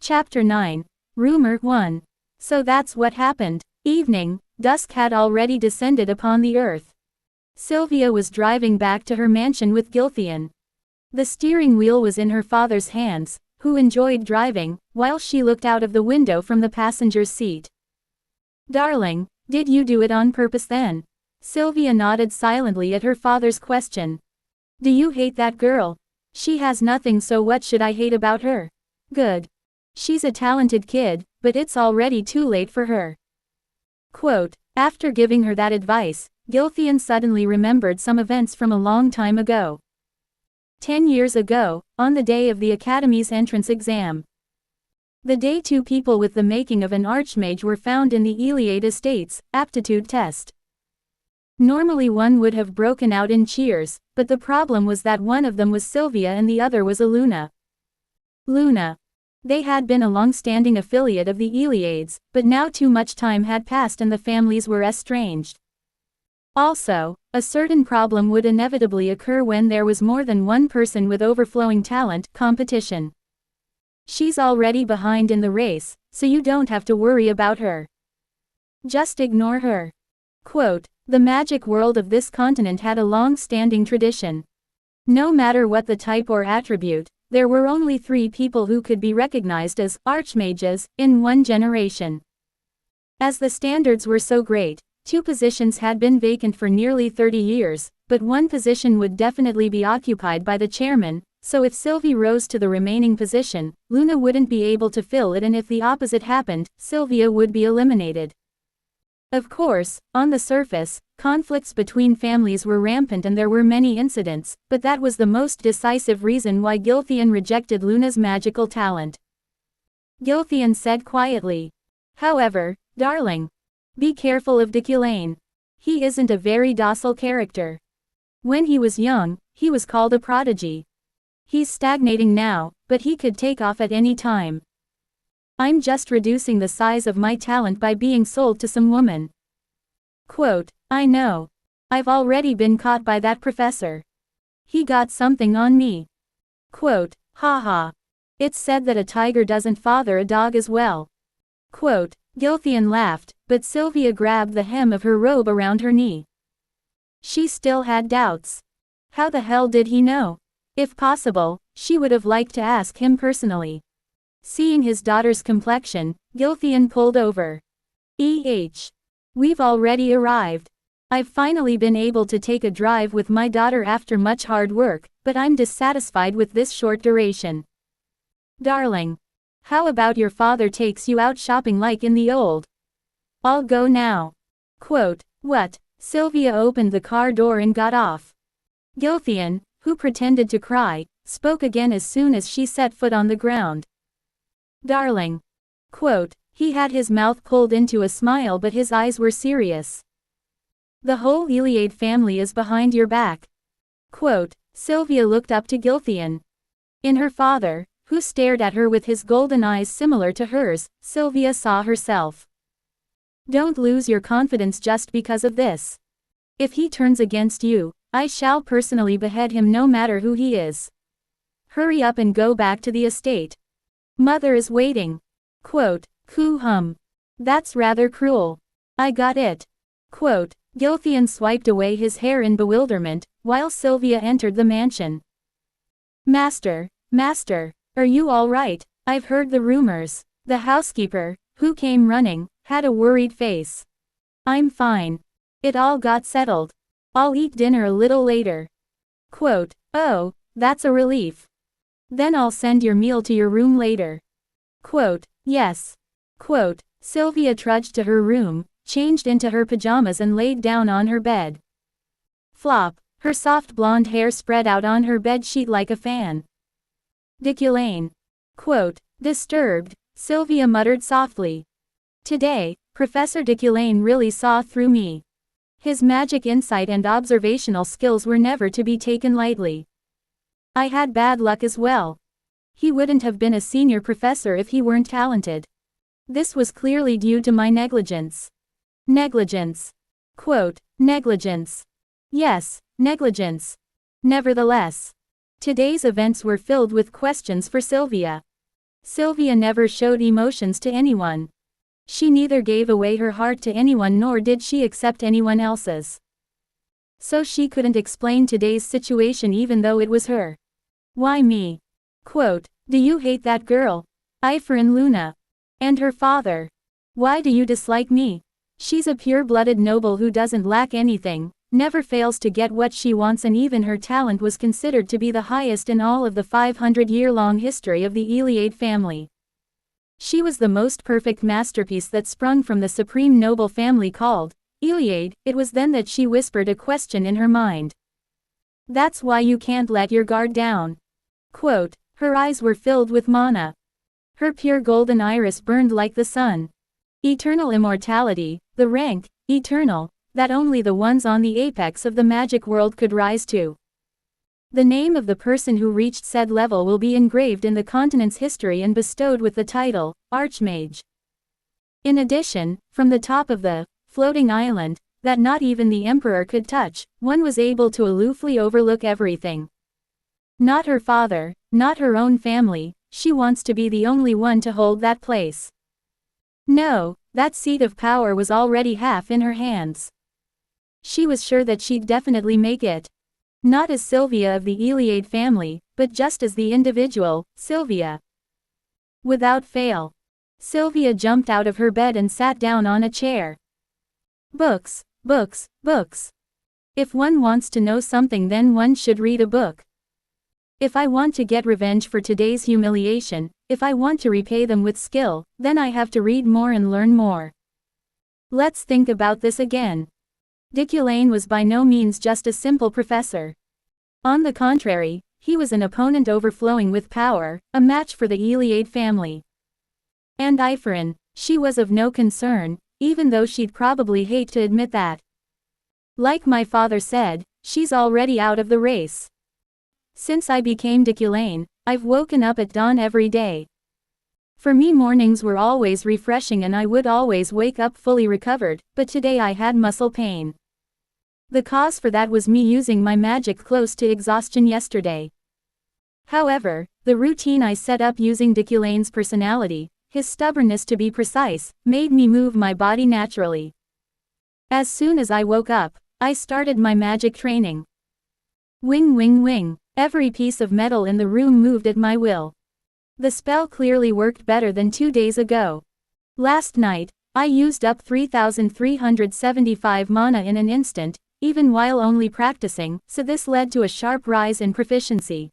Chapter 9. Rumor 1. So that's what happened. Evening, dusk had already descended upon the earth. Sylvia was driving back to her mansion with Gilthian. The steering wheel was in her father's hands, who enjoyed driving, while she looked out of the window from the passenger's seat. "Darling, did you do it on purpose then?" Sylvia nodded silently at her father's question. "Do you hate that girl? She has nothing, so what should I hate about her? Good. She's a talented kid, but it's already too late for her." Quote, after giving her that advice, Gilthian suddenly remembered some events from a long time ago. 10 years ago, on the day of the Academy's entrance exam. The day 2 people with the making of an archmage were found in the Iliad Estates aptitude test. Normally one would have broken out in cheers, but the problem was that one of them was Sylvia and the other was Aluna. Luna. They had been a long-standing affiliate of the Iliades, but now too much time had passed and the families were estranged. Also, a certain problem would inevitably occur when there was more than one person with overflowing talent, competition. She's already behind in the race, so you don't have to worry about her. Just ignore her. Quote, the magic world of this continent had a long-standing tradition. No matter what the type or attribute, there were only 3 people who could be recognized as archmages in one generation. As the standards were so great, 2 positions had been vacant for nearly 30 years, but one position would definitely be occupied by the chairman, so if Sylvie rose to the remaining position, Luna wouldn't be able to fill it, and if the opposite happened, Sylvia would be eliminated. Of course, on the surface, conflicts between families were rampant and there were many incidents, but that was the most decisive reason why Gilthian rejected Luna's magical talent. Gilthian said quietly. "However, darling, be careful of Deculain. He isn't a very docile character. When he was young, he was called a prodigy. He's stagnating now, but he could take off at any time. I'm just reducing the size of my talent by being sold to some woman." Quote, I know. I've already been caught by that professor. He got something on me. Quote, haha. It's said that a tiger doesn't father a dog as well. Quote, Gilthian laughed, but Sylvia grabbed the hem of her robe around her knee. She still had doubts. How the hell did he know? If possible, she would have liked to ask him personally. Seeing his daughter's complexion, Gilthian pulled over. We've already arrived. I've finally been able to take a drive with my daughter after much hard work, but I'm dissatisfied with this short duration. Darling. How about your father takes you out shopping like in the old? I'll go now. Quote, what? Sylvia opened the car door and got off. Gilthian, who pretended to cry, spoke again as soon as she set foot on the ground. Darling. Quote, he had his mouth pulled into a smile but his eyes were serious. The whole Iliad family is behind your back. Quote, Sylvia looked up to Gilthian. In her father, who stared at her with his golden eyes similar to hers, Sylvia saw herself. Don't lose your confidence just because of this. If he turns against you, I shall personally behead him no matter who he is. Hurry up and go back to the estate. Mother is waiting. Quote, hum. That's rather cruel. I got it. Quote, Gilthian swiped away his hair in bewilderment, while Sylvia entered the mansion. Master, are you all right? I've heard the rumors. The housekeeper, who came running, had a worried face. I'm fine. It all got settled. I'll eat dinner a little later. Quote, oh, that's a relief. Then I'll send your meal to your room later. Quote, yes. Quote, Sylvia trudged to her room, changed into her pajamas and laid down on her bed. Flop, her soft blonde hair spread out on her bed sheet like a fan. Deculain. Quote, disturbed, Sylvia muttered softly. Today, Professor Deculain really saw through me. His magic insight and observational skills were never to be taken lightly. I had bad luck as well. He wouldn't have been a senior professor if he weren't talented. This was clearly due to my negligence. Negligence. Quote, negligence. Yes, negligence. Nevertheless, today's events were filled with questions for Sylvia. Sylvia never showed emotions to anyone. She neither gave away her heart to anyone nor did she accept anyone else's. So she couldn't explain today's situation even though it was her. Why me? Quote, do you hate that girl? Ifrin Luna. And her father. Why do you dislike me? She's a pure-blooded noble who doesn't lack anything, never fails to get what she wants, and even her talent was considered to be the highest in all of the 500-year-long history of the Iliad family. She was the most perfect masterpiece that sprung from the supreme noble family called Iliad. It was then that she whispered a question in her mind. That's why you can't let your guard down. Quote, her eyes were filled with mana. Her pure golden iris burned like the sun. Eternal immortality, the rank, eternal, that only the ones on the apex of the magic world could rise to. The name of the person who reached said level will be engraved in the continent's history and bestowed with the title, Archmage. In addition, from the top of the floating island, that not even the emperor could touch, one was able to aloofly overlook everything. Not her father, not her own family, she wants to be the only one to hold that place. No, that seat of power was already half in her hands. She was sure that she'd definitely make it. Not as Sylvia of the Iliad family, but just as the individual, Sylvia. Without fail. Sylvia jumped out of her bed and sat down on a chair. Books, books, books. If one wants to know something, then one should read a book. If I want to get revenge for today's humiliation, if I want to repay them with skill, then I have to read more and learn more. Let's think about this again. Diculain was by no means just a simple professor. On the contrary, he was an opponent overflowing with power, a match for the Iliad family. And Ifrin, she was of no concern, even though she'd probably hate to admit that. Like my father said, she's already out of the race. Since I became Diculain, I've woken up at dawn every day. For me, mornings were always refreshing and I would always wake up fully recovered, but today I had muscle pain. The cause for that was me using my magic close to exhaustion yesterday. However, the routine I set up using Diculain's personality, his stubbornness to be precise, made me move my body naturally. As soon as I woke up, I started my magic training. Wing wing wing. Every piece of metal in the room moved at my will. The spell clearly worked better than 2 days ago. Last night, I used up 3,375 mana in an instant, even while only practicing, so this led to a sharp rise in proficiency.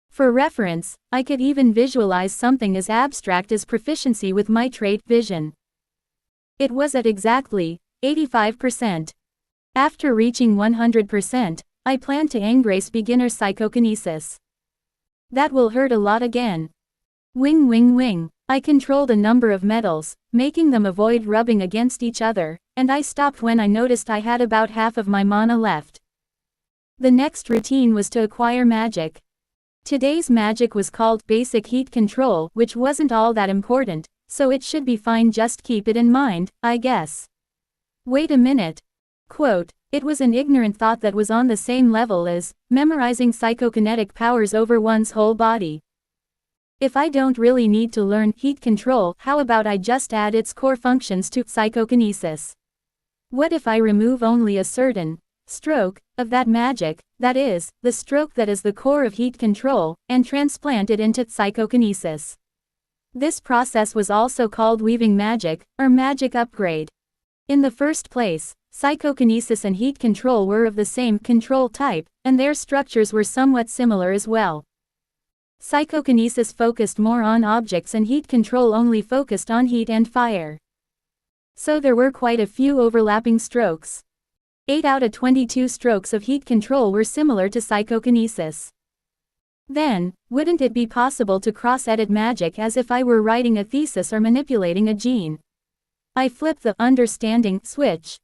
For reference, I could even visualize something as abstract as proficiency with my trait vision. It was at exactly 85%. After reaching 100%, I plan to engrace beginner psychokinesis. That will hurt a lot again. Wing wing wing. I controlled a number of metals, making them avoid rubbing against each other, and I stopped when I noticed I had about half of my mana left. The next routine was to acquire magic. Today's magic was called Basic Heat Control, which wasn't all that important, so it should be fine, just keep it in mind, I guess. Wait a minute. Quote, it was an ignorant thought that was on the same level as memorizing psychokinetic powers over one's whole body. If I don't really need to learn heat control, how about I just add its core functions to psychokinesis? What if I remove only a certain stroke of that magic, that is, the stroke that is the core of heat control, and transplant it into psychokinesis? This process was also called weaving magic, or magic upgrade. In the first place, psychokinesis and heat control were of the same control type, and their structures were somewhat similar as well. Psychokinesis focused more on objects and heat control only focused on heat and fire. So there were quite a few overlapping strokes. 8 out of 22 strokes of heat control were similar to psychokinesis. Then, wouldn't it be possible to cross-edit magic as if I were writing a thesis or manipulating a gene? I flipped the understanding switch.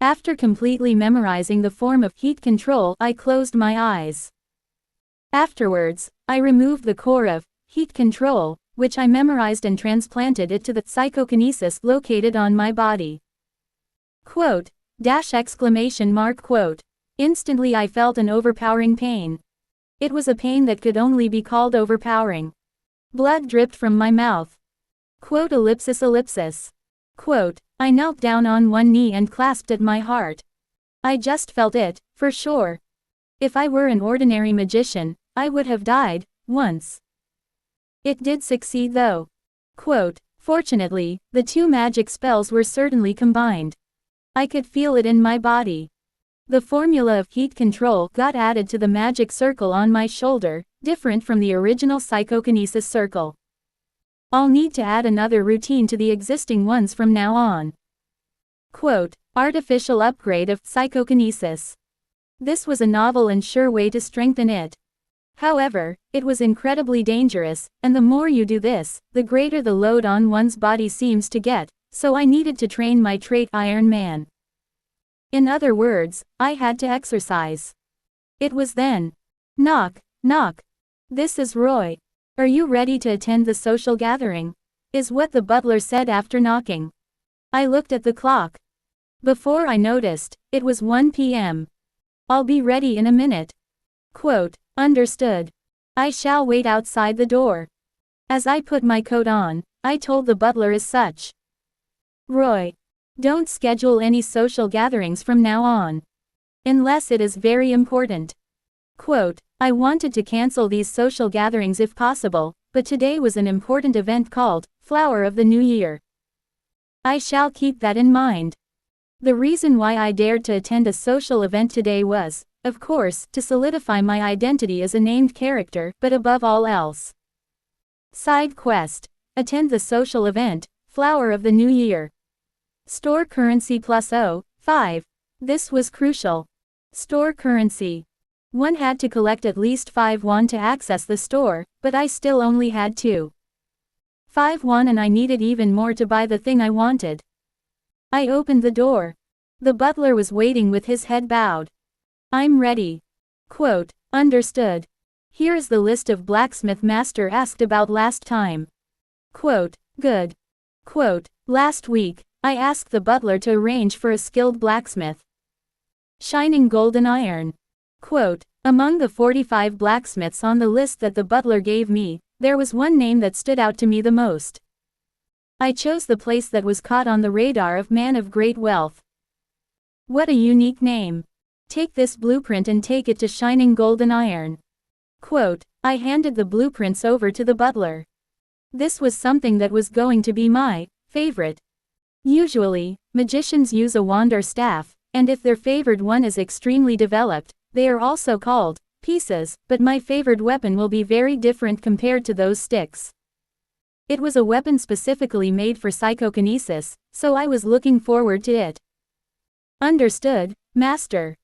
After completely memorizing the form of heat control, I closed my eyes. Afterwards, I removed the core of heat control, which I memorized, and transplanted it to the psychokinesis located on my body. Quote, exclamation mark quote. Instantly I felt an overpowering pain. It was a pain that could only be called overpowering. Blood dripped from my mouth. Quote ellipsis ellipsis. Quote, I knelt down on one knee and clasped at my heart. I just felt it, for sure. If I were an ordinary magician, I would have died, once. It did succeed though. Quote, fortunately, the two magic spells were certainly combined. I could feel it in my body. The formula of heat control got added to the magic circle on my shoulder, different from the original psychokinesis circle. I'll need to add another routine to the existing ones from now on. Quote, artificial upgrade of psychokinesis. This was a novel and sure way to strengthen it. However, it was incredibly dangerous, and the more you do this, the greater the load on one's body seems to get, so I needed to train my trait Iron Man. In other words, I had to exercise. It was then. Knock, knock. This is Roy. Are you ready to attend the social gathering? Is what the butler said after knocking. I looked at the clock. Before I noticed, it was 1 p.m. I'll be ready in a minute. Quote, understood. I shall wait outside the door. As I put my coat on, I told the butler as such. Roy, don't schedule any social gatherings from now on. Unless it is very important. Quote, I wanted to cancel these social gatherings if possible, but today was an important event called Flower of the New Year. I shall keep that in mind. The reason why I dared to attend a social event today was, of course, to solidify my identity as a named character, but above all else. Side quest. Attend the social event, Flower of the New Year. Store currency plus 5. This was crucial. Store currency. One had to collect at least 5 won to access the store, but I still only had 2. 5 won and I needed even more to buy the thing I wanted. I opened the door. The butler was waiting with his head bowed. I'm ready. Quote, understood. Here is the list of blacksmith master asked about last time. Quote, good. Quote, last week, I asked the butler to arrange for a skilled blacksmith. Shining golden iron. Quote, among the 45 blacksmiths on the list that the butler gave me, there was one name that stood out to me the most. I chose the place that was caught on the radar of man of great wealth. What a unique name. Take this blueprint and take it to Shining Golden Iron. Quote, I handed the blueprints over to the butler. This was something that was going to be my favorite. Usually, magicians use a wand or staff, and if their favored one is extremely developed, they are also called pieces, but my favored weapon will be very different compared to those sticks. It was a weapon specifically made for psychokinesis, so I was looking forward to it. Understood, master.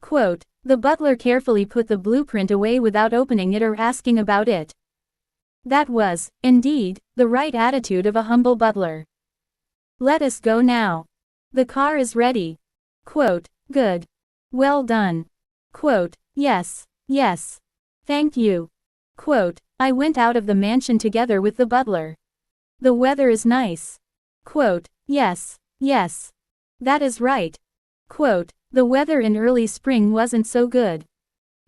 Quote, the butler carefully put the blueprint away without opening it or asking about it. That was, indeed, the right attitude of a humble butler. Let us go now. The car is ready. Quote, good. Well done. Quote, yes, yes. Thank you. Quote, I went out of the mansion together with the butler. The weather is nice. Quote, yes, yes. That is right. Quote, the weather in early spring wasn't so good.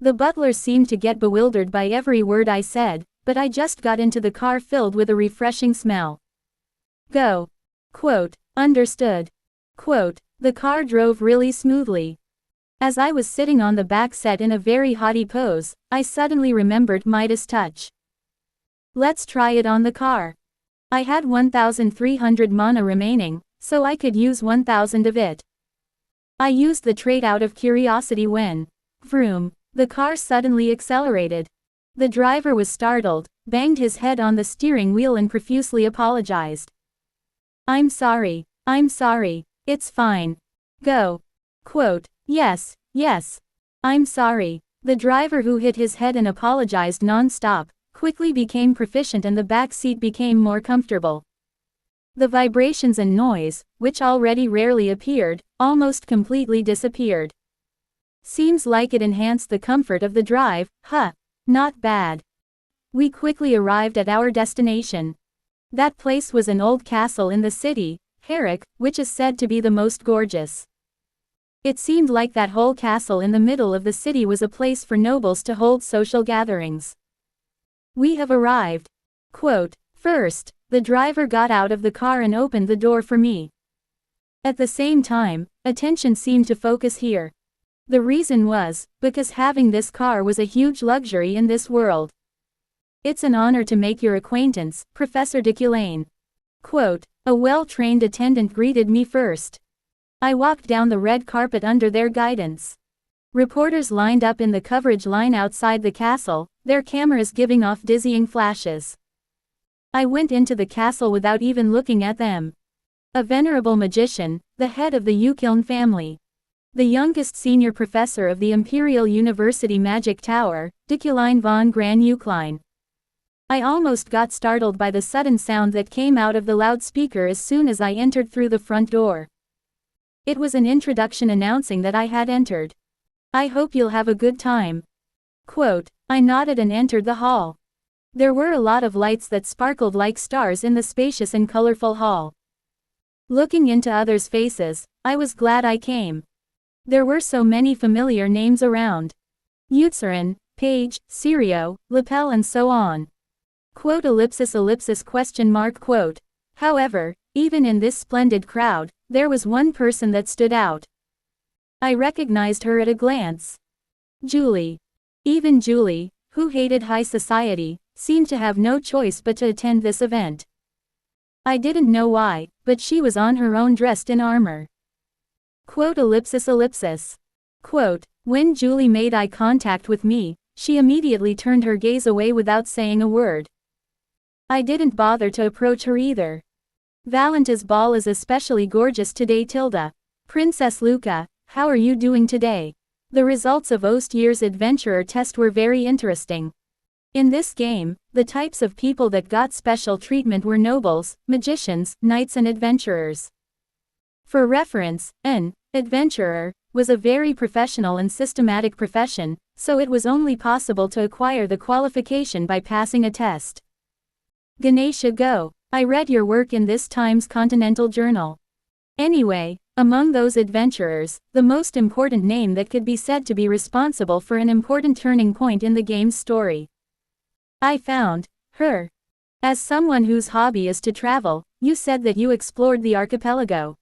The butler seemed to get bewildered by every word I said, but I just got into the car filled with a refreshing smell. Go. Quote, understood. Quote, the car drove really smoothly. As I was sitting on the back seat in a very haughty pose, I suddenly remembered Midas touch. Let's try it on the car. I had 1,300 mana remaining, so I could use 1,000 of it. I used the trait out of curiosity when, vroom, the car suddenly accelerated. The driver was startled, banged his head on the steering wheel and profusely apologized. I'm sorry, it's fine. Go. Quote, yes, yes. I'm sorry. The driver, who hit his head and apologized non-stop, quickly became proficient and the back seat became more comfortable. The vibrations and noise, which already rarely appeared, almost completely disappeared. Seems like it enhanced the comfort of the drive, huh? Not bad. We quickly arrived at our destination. That place was an old castle in the city, Herrick, which is said to be the most gorgeous. It seemed like that whole castle in the middle of the city was a place for nobles to hold social gatherings. We have arrived. Quote, first, the driver got out of the car and opened the door for me. At the same time, attention seemed to focus here. The reason was, because having this car was a huge luxury in this world. It's an honor to make your acquaintance, Professor DeCulain. Quote, a well-trained attendant greeted me first. I walked down the red carpet under their guidance. Reporters lined up in the coverage line outside the castle, their cameras giving off dizzying flashes. I went into the castle without even looking at them. A venerable magician, the head of the Ukiln family. The youngest senior professor of the Imperial University Magic Tower, DeCulain von Gran Ukline. I almost got startled by the sudden sound that came out of the loudspeaker as soon as I entered through the front door. It was an introduction announcing that I had entered. I hope you'll have a good time. Quote, I nodded and entered the hall. There were a lot of lights that sparkled like stars in the spacious and colorful hall. Looking into others' faces, I was glad I came. There were so many familiar names around. Utzerin, Page, Sirio, Lapel and so on. Quote question mark quote. However, even in this splendid crowd, there was one person that stood out. I recognized her at a glance. Julie. Even Julie, who hated high society, seemed to have no choice but to attend this event. I didn't know why, but she was on her own dressed in armor. Quote Quote, when Julie made eye contact with me, she immediately turned her gaze away without saying a word. I didn't bother to approach her either. Valenta's ball is especially gorgeous today, Tilda. Princess Luca, how are you doing today? The results of Ost year's adventurer test were very interesting. In this game, the types of people that got special treatment were nobles, magicians, knights and adventurers. For reference, an adventurer was a very professional and systematic profession, so it was only possible to acquire the qualification by passing a test. Ganesha Go. I read your work in this Times Continental Journal. Anyway, among those adventurers, the most important name that could be said to be responsible for an important turning point in the game's story. I found her. As someone whose hobby is to travel, you said that you explored the archipelago.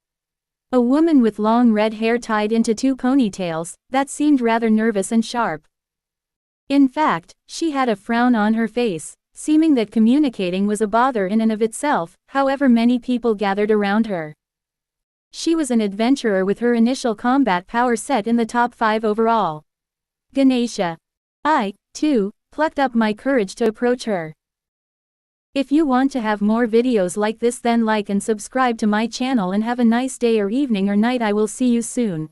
A woman with long red hair tied into two ponytails, that seemed rather nervous and sharp. In fact, she had a frown on her face, seeming that communicating was a bother in and of itself, however many people gathered around her. She was an adventurer with her initial combat power set in the top 5 overall. Ganesha. I, too, plucked up my courage to approach her. If you want to have more videos like this, then like and subscribe to my channel and have a nice day or evening or night. I will see you soon.